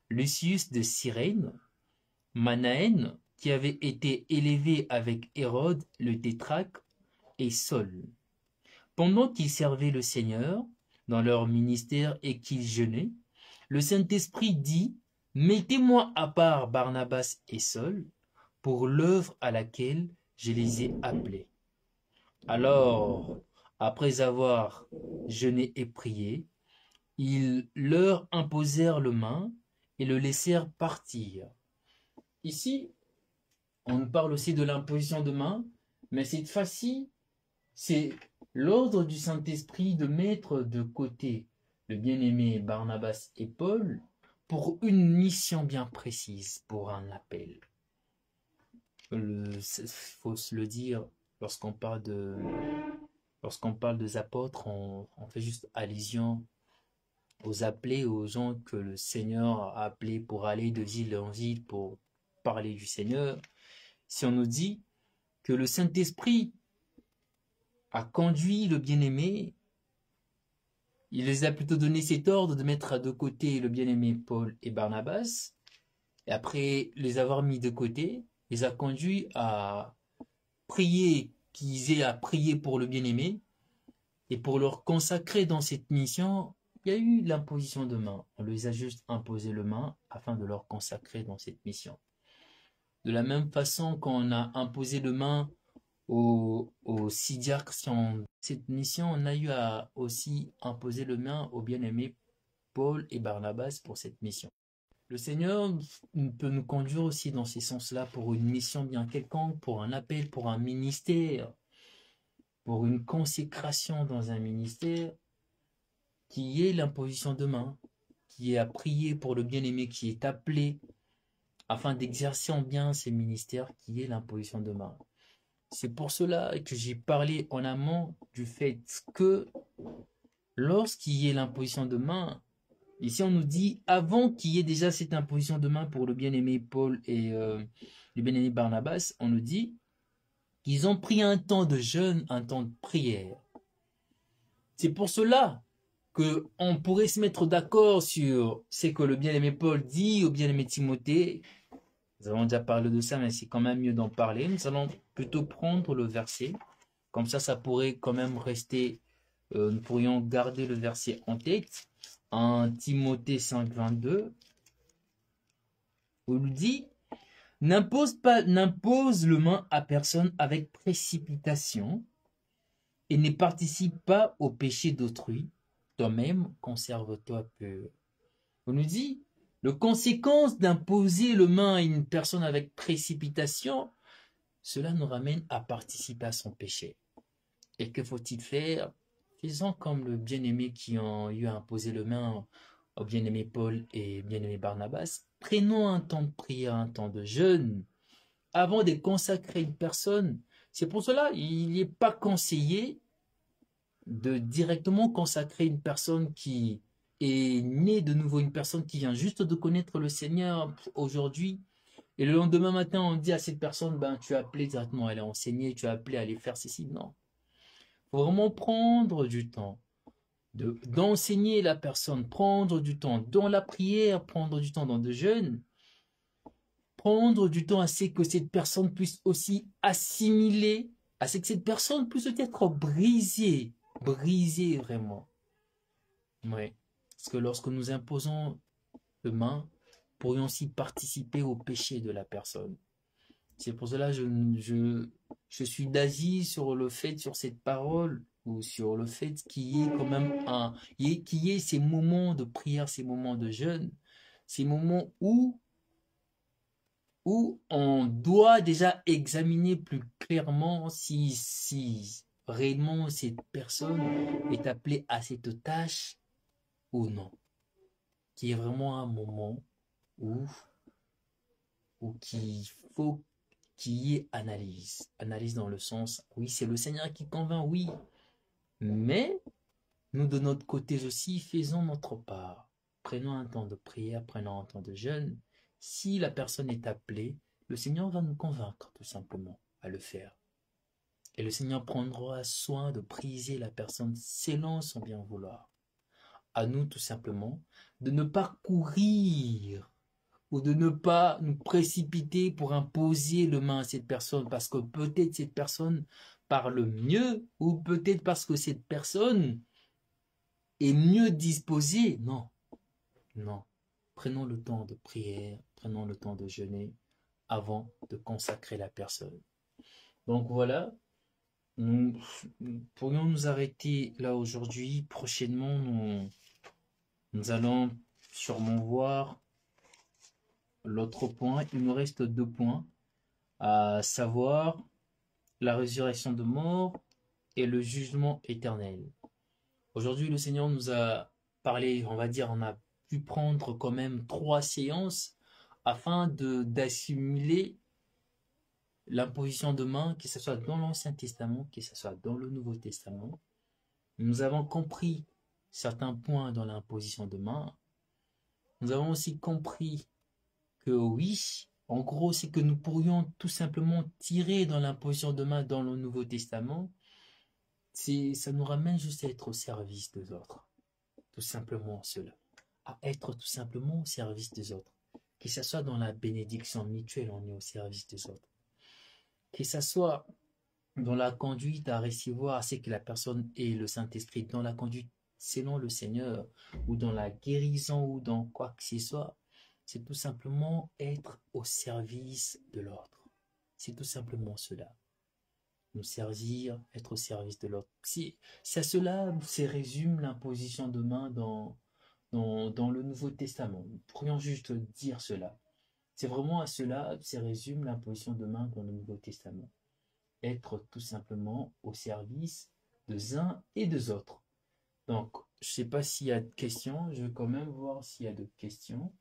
Lucius de Cyrène, Manaën, qui avait été élevé avec Hérode le tétrarque, et Saul. Pendant qu'ils servaient le Seigneur dans leur ministère et qu'ils jeûnaient, le Saint-Esprit dit, mettez-moi à part Barnabas et Saul pour l'œuvre à laquelle je les ai appelés. Alors, après avoir jeûné et prié, ils leur imposèrent le main et le laissèrent partir. Ici, on parle aussi de l'imposition de main, mais cette fois-ci, c'est l'ordre du Saint-Esprit de mettre de côté le bien-aimé Barnabas et Paul pour une mission bien précise, pour un appel. Il faut se le dire, lorsqu'on parle des apôtres, on fait juste allusion aux appelés, aux gens que le Seigneur a appelés pour aller de ville en ville pour parler du Seigneur. Si on nous dit que le Saint-Esprit a conduit le bien-aimé, il les a plutôt donné cet ordre de mettre de côté le bien-aimé Paul et Barnabas, et après les avoir mis de côté, les a conduits à prier, qu'ils aient à prier pour le bien-aimé, et pour leur consacrer dans cette mission, il y a eu l'imposition de main. On les a juste imposé le main afin de leur consacrer dans cette mission. De la même façon qu'on a imposé le main aux six diacres, cette mission, on a eu à aussi imposer le main aux bien-aimés Paul et Barnabas pour cette mission. Le Seigneur peut nous conduire aussi dans ces sens-là pour une mission bien quelconque, pour un appel, pour un ministère, pour une consécration dans un ministère, qui est l'imposition de main, qui est à prier pour le bien-aimé qui est appelé afin d'exercer en bien ces ministères, qui est l'imposition de main. C'est pour cela que j'ai parlé en amont du fait que lorsqu'il y ait l'imposition de main, ici on nous dit avant qu'il y ait déjà cette imposition de main pour le bien-aimé Paul et le bien-aimé Barnabas, on nous dit qu'ils ont pris un temps de jeûne, un temps de prière. C'est pour cela qu'on pourrait se mettre d'accord sur ce que le bien-aimé Paul dit au bien-aimé Timothée. Nous avons déjà parlé de ça, mais c'est quand même mieux d'en parler. Nous allons plutôt prendre le verset. Comme ça pourrait quand même rester, nous pourrions garder le verset en tête. En Timothée 5, 22, où il dit, n'impose le main à personne avec précipitation et ne participe pas au péché d'autrui. Toi-même, conserve-toi pur. On nous dit, la conséquence d'imposer le main à une personne avec précipitation, cela nous ramène à participer à son péché. Et que faut-il faire? Faisons comme le bien-aimé qui ont eu à imposer le main au bien-aimé Paul et bien-aimé Barnabas. Prenons un temps de prière, un temps de jeûne, avant de consacrer une personne. C'est pour cela il n'est pas conseillé de directement consacrer une personne qui est née de nouveau, une personne qui vient juste de connaître le Seigneur aujourd'hui, et le lendemain matin, on dit à cette personne, ben, tu as appelé directement à aller enseigner, tu as appelé à aller faire ceci. Non. Il faut vraiment prendre du temps d'enseigner la personne, prendre du temps dans la prière, prendre du temps dans le jeûne, prendre du temps à ce que cette personne puisse aussi assimiler, à ce que cette personne puisse être brisée vraiment. Oui. Parce que lorsque nous imposons le main, pourrions aussi participer au péché de la personne. C'est pour cela que je suis d'avis sur le fait, sur cette parole, ou sur le fait qu'il y ait quand même qu'il y ait ces moments de prière, ces moments de jeûne, ces moments où on doit déjà examiner plus clairement si réellement cette personne est appelée à cette tâche ou non. Qui est vraiment un moment où qu'il faut qu'il y ait analyse. Analyse dans le sens, oui, c'est le Seigneur qui convainc, oui, Mais nous, de notre côté aussi, faisons notre part. Prenons un temps de prière, prenons un temps de jeûne. Si la personne est appelée, le Seigneur va nous convaincre tout simplement à le faire. Et le Seigneur prendra soin de priser la personne selon son bien vouloir. À nous tout simplement de ne pas courir ou de ne pas nous précipiter pour imposer le main à cette personne parce que peut-être cette personne parle mieux ou peut-être parce que cette personne est mieux disposée. Non, non. Prenons le temps de prière, prenons le temps de jeûner avant de consacrer la personne. Donc voilà, nous pourrions nous arrêter là aujourd'hui. Prochainement, nous allons sûrement voir l'autre point. Il nous reste 2 points, à savoir la résurrection de mort et le jugement éternel. Aujourd'hui, le Seigneur nous a parlé, on va dire, on a pu prendre quand même 3 séances afin d'assimiler l'imposition de main, que ce soit dans l'Ancien Testament, que ce soit dans le Nouveau Testament. Nous avons compris certains points dans l'imposition de main. Nous avons aussi compris que oui, en gros, c'est que nous pourrions tout simplement tirer dans l'imposition de main dans le Nouveau Testament. Ça nous ramène juste à être au service des autres. Tout simplement cela. À être tout simplement au service des autres. Que ce soit dans la bénédiction mutuelle, on est au service des autres. Que ce soit dans la conduite à recevoir, c'est que la personne ait le Saint-Esprit, dans la conduite selon le Seigneur, ou dans la guérison, ou dans quoi que ce soit, c'est tout simplement être au service de l'autre. C'est tout simplement cela. Nous servir, être au service de l'autre. Si à cela se résume l'imposition de main dans le Nouveau Testament. Nous pourrions juste dire cela. C'est vraiment à cela se résume l'imposition de main dans le Nouveau Testament. Être tout simplement au service des uns et des autres. Donc, je ne sais pas s'il y a de questions. Je vais quand même voir s'il y a de questions.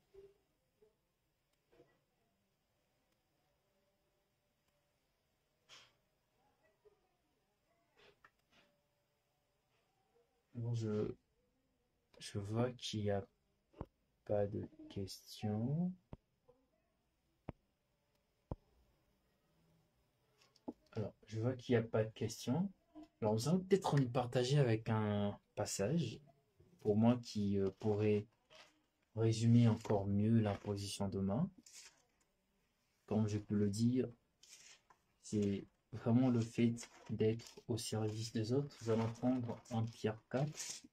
Bon, je vois qu'il n'y a pas de questions. Alors, je vois qu'il n'y a pas de questions. Alors, nous allons peut-être nous partager avec un passage, pour moi, qui pourrait résumer encore mieux l'imposition de main. Comme je peux le dire, c'est vraiment le fait d'être au service des autres. Nous allons prendre 1 Pierre 4,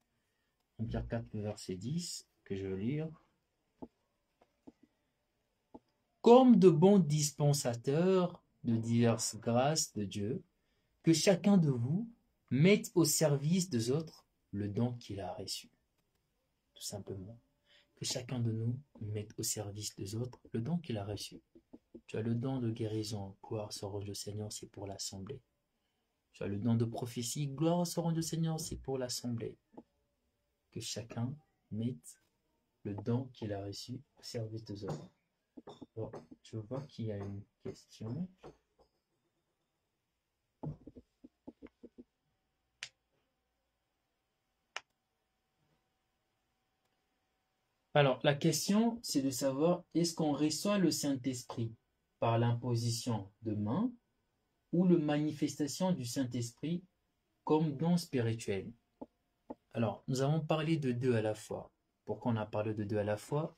1 Pierre 4, verset 10, que je vais lire. Comme de bons dispensateurs de diverses grâces de Dieu, que chacun de vous mette au service des autres le don qu'il a reçu. Tout simplement. Que chacun de nous mette au service des autres le don qu'il a reçu. Tu as le don de guérison, gloire soit au Seigneur, c'est pour l'assemblée. Tu as le don de prophétie, gloire soit au Seigneur, c'est pour l'assemblée. Que chacun mette le don qu'il a reçu au service des autres. Bon, je vois qu'il y a une question. Alors, la question, c'est de savoir, est-ce qu'on reçoit le Saint-Esprit par l'imposition de main ou la manifestation du Saint-Esprit comme don spirituel? Alors, nous avons parlé de 2 à la fois. Pourquoi on a parlé de 2 à la fois?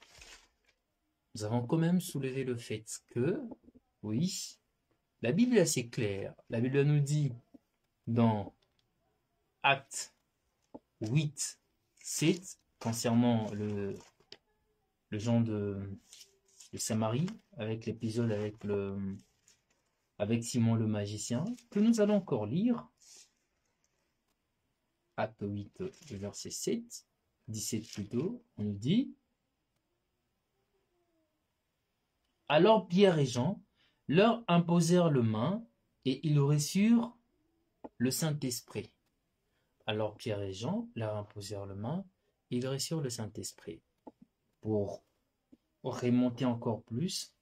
Nous avons quand même soulevé le fait que, oui, la Bible est assez claire. La Bible nous dit dans Actes 8, 7, concernant le genre de Samarie, avec l'épisode avec Simon le magicien, que nous allons encore lire. Acte 8, verset 7, 17 plutôt, on nous dit: alors Pierre et Jean leur imposèrent le main et ils reçurent le Saint-Esprit. Alors Pierre et Jean leur imposèrent le main et ils reçurent le Saint-Esprit. Pour remonter encore plus,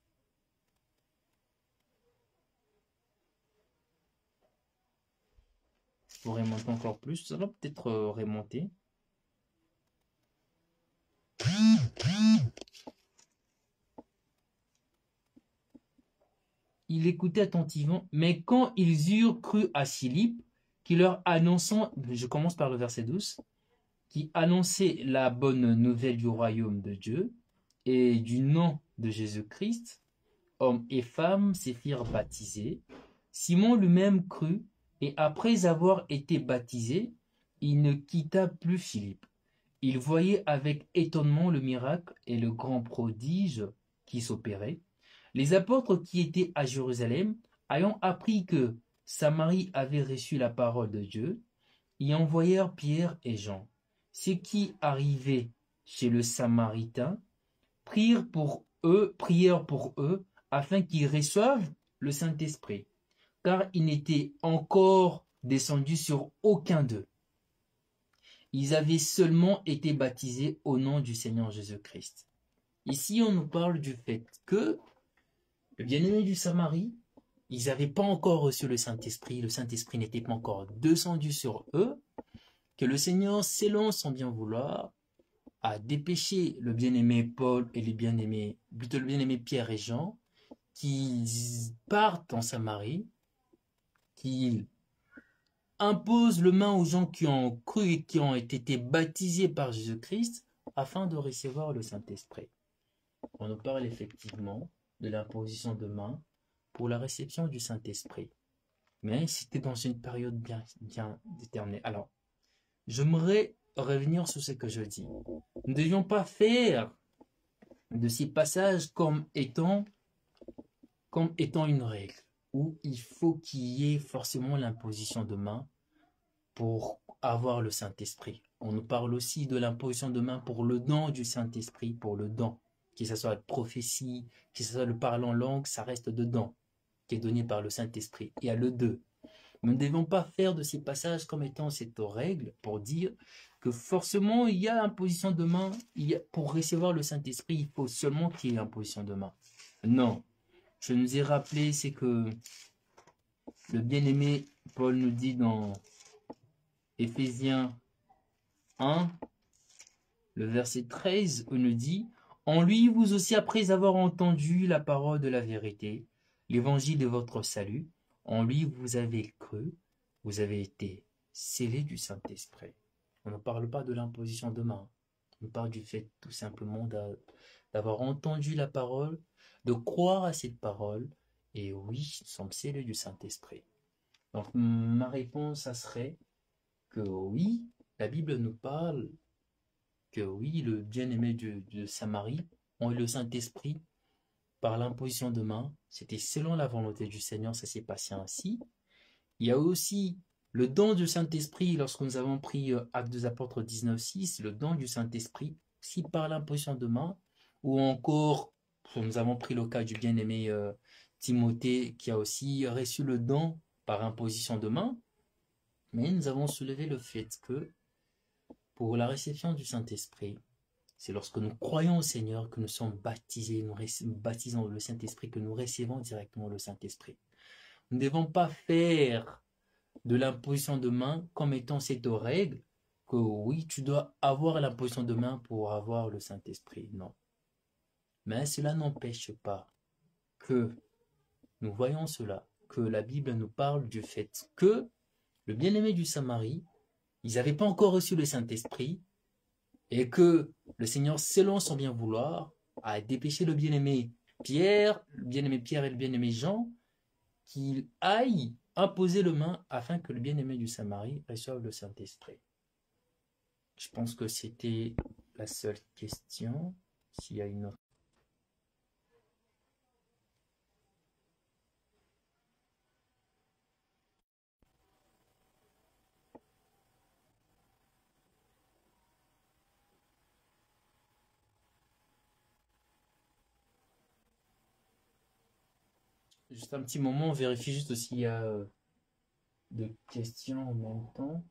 pour remonter encore plus. Ça va peut-être remonter. Il écoutait attentivement, mais quand ils eurent cru à Philippe, qui leur annonçant, je commence par le verset 12, qui annonçait la bonne nouvelle du royaume de Dieu et du nom de Jésus-Christ, hommes et femmes s'y firent baptiser. Simon lui-même crut, et après avoir été baptisé, il ne quitta plus Philippe. Il voyait avec étonnement le miracle et le grand prodige qui s'opérait. Les apôtres qui étaient à Jérusalem, ayant appris que Samarie avait reçu la parole de Dieu, y envoyèrent Pierre et Jean. Ceux qui arrivaient chez le Samaritain prièrent pour eux, afin qu'ils reçoivent le Saint-Esprit, car il n'était encore descendu sur aucun d'eux. Ils avaient seulement été baptisés au nom du Seigneur Jésus-Christ. Ici, on nous parle du fait que le bien-aimé du Samarie, ils n'avaient pas encore reçu le Saint-Esprit n'était pas encore descendu sur eux, que le Seigneur, selon son bien vouloir, a dépêché le bien-aimé Paul et plutôt le bien-aimé Pierre et Jean, qui partent en Samarie, qui imposent le main aux gens qui ont cru et qui ont été baptisés par Jésus-Christ afin de recevoir le Saint-Esprit. On nous parle effectivement de l'imposition de main pour la réception du Saint-Esprit. Mais c'était dans une période bien déterminée. Alors, j'aimerais revenir sur ce que je dis. Nous ne devions pas faire de ces passages comme étant une règle, où il faut qu'il y ait forcément l'imposition de main pour avoir le Saint-Esprit. On nous parle aussi de l'imposition de main pour le don du Saint-Esprit, pour le don, que ce soit la prophétie, que ce soit le parler en langue, ça reste dedans, qui est donné par le Saint-Esprit. Il y a le deux. Nous ne devons pas faire de ces passages comme étant cette règle pour dire que forcément il y a imposition de main, pour recevoir le Saint-Esprit, il faut seulement qu'il y ait imposition de main. Non. Je nous ai rappelé, c'est que le bien-aimé Paul nous dit dans Éphésiens 1, le verset 13, où il nous dit « En lui, vous aussi, après avoir entendu la parole de la vérité, l'évangile de votre salut, en lui vous avez cru, vous avez été scellés du Saint-Esprit. » On ne parle pas de l'imposition de main. On parle du fait tout simplement d'avoir entendu la parole, de croire à cette parole, et oui, nous sommes scellés du Saint-Esprit. Donc ma réponse, ça serait que oui, la Bible nous parle que oui, le bien-aimé de Samarie ont eu le Saint-Esprit par l'imposition de main. C'était selon la volonté du Seigneur, ça s'est passé ainsi. Il y a aussi le don du Saint-Esprit, lorsque nous avons pris Actes des Apôtres 19.6, le don du Saint-Esprit, aussi par l'imposition de main, ou encore, nous avons pris le cas du bien-aimé Timothée, qui a aussi reçu le don par imposition de main, mais nous avons soulevé le fait que pour la réception du Saint-Esprit, c'est lorsque nous croyons au Seigneur que nous sommes baptisés, nous baptisons le Saint-Esprit, que nous recevons directement le Saint-Esprit. Nous ne devons pas faire de l'imposition de main comme étant cette règle que oui, tu dois avoir l'imposition de main pour avoir le Saint-Esprit. Non. Mais cela n'empêche pas que nous voyons cela, que la Bible nous parle du fait que le bien-aimé du Samarie, ils n'avaient pas encore reçu le Saint-Esprit et que le Seigneur, selon son bien vouloir, a dépêché le bien-aimé Pierre et le bien-aimé Jean, qu'ils aillent imposer le main afin que le bien-aimé du Samarie reçoive le Saint-Esprit. Je pense que c'était la seule question. S'il y a une autre. Juste un petit moment, on vérifie juste s'il y a de questions en même temps.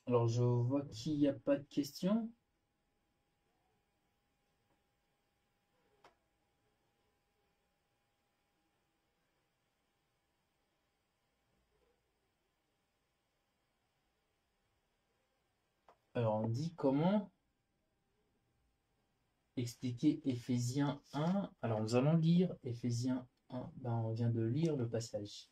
Alors, je vois qu'il n'y a pas de questions. Alors, on dit comment expliquer Éphésiens 1. Alors, nous allons lire Éphésiens 1. Ben, on vient de lire le passage.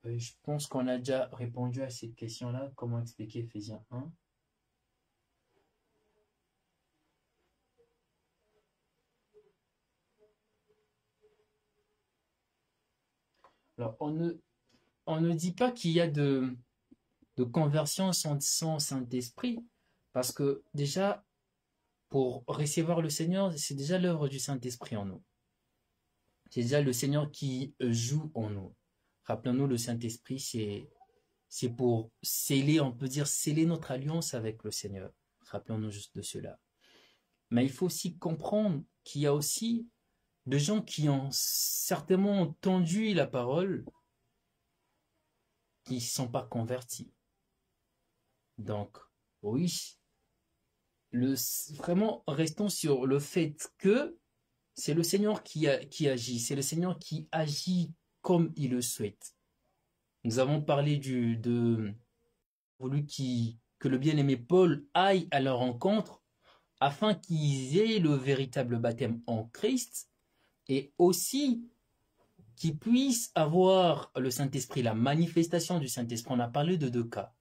Je pense qu'on a déjà répondu à cette question-là. Comment expliquer Éphésiens 1? Alors, on ne dit pas qu'il y a de conversion sans Saint-Esprit, parce que déjà, pour recevoir le Seigneur, c'est déjà l'œuvre du Saint-Esprit en nous. C'est déjà le Seigneur qui joue en nous. Rappelons-nous, le Saint-Esprit, c'est pour sceller, on peut dire, sceller notre alliance avec le Seigneur. Rappelons-nous juste de cela. Mais il faut aussi comprendre qu'il y a aussi des gens qui ont certainement entendu la parole, qui ne sont pas convertis. Donc, oui, vraiment, restons sur le fait que c'est le Seigneur qui agit, c'est le Seigneur qui agit comme il le souhaite. Nous avons parlé voulu que le bien-aimé Paul aille à leur rencontre afin qu'ils aient le véritable baptême en Christ et aussi qu'ils puissent avoir le Saint-Esprit, la manifestation du Saint-Esprit. On a parlé de deux cas.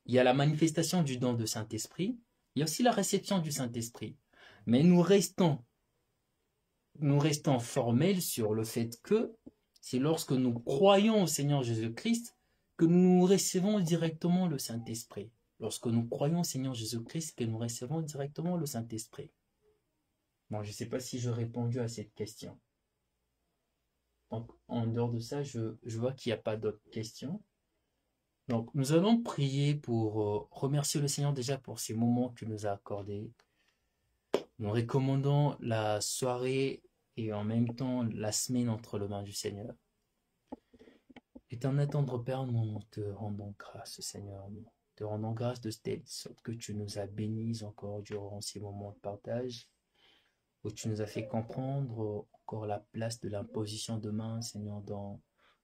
Il y a la manifestation du don de Saint-Esprit, il y a aussi la réception du Saint-Esprit. Mais nous restons formels sur le fait que c'est lorsque nous croyons au Seigneur Jésus-Christ que nous recevons directement le Saint-Esprit. Lorsque nous croyons au Seigneur Jésus-Christ, que nous recevons directement le Saint-Esprit. Bon, je ne sais pas si j'ai répondu à cette question. Donc, en dehors de ça, je vois qu'il n'y a pas d'autres questions. Donc, nous allons prier pour remercier le Seigneur déjà pour ces moments qu'il nous a accordés. Nous recommandons la soirée et en même temps la semaine entre les mains du Seigneur. Éternel tendre Père, nous te rendons grâce, Seigneur. Nous te rendons grâce de telle sorte que tu nous as bénis encore durant ces moments de partage, où tu nous as fait comprendre encore la place de l'imposition de main, Seigneur, dans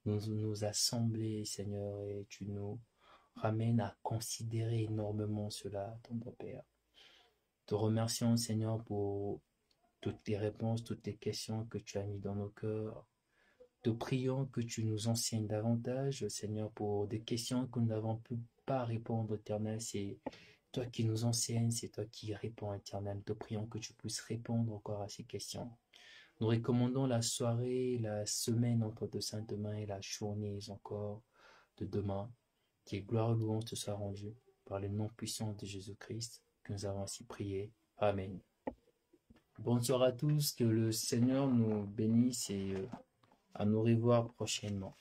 nos assemblées, Seigneur, et tu nous ramènes à considérer énormément cela, tendre Père. Te remercions, Seigneur, pour toutes tes réponses, toutes tes questions que tu as mis dans nos cœurs. Te prions que tu nous enseignes davantage, Seigneur, pour des questions que nous n'avons pu pas répondre, Éternel. C'est toi qui nous enseignes, c'est toi qui réponds, Éternel. Te prions que tu puisses répondre encore à ces questions. Nous recommandons la soirée, la semaine entre de saintes mains et la journée encore de demain. Que gloire et louange te soient rendues par le nom puissant de Jésus-Christ que nous avons ainsi prié. Amen. Bonsoir à tous, que le Seigneur nous bénisse et à nous revoir prochainement.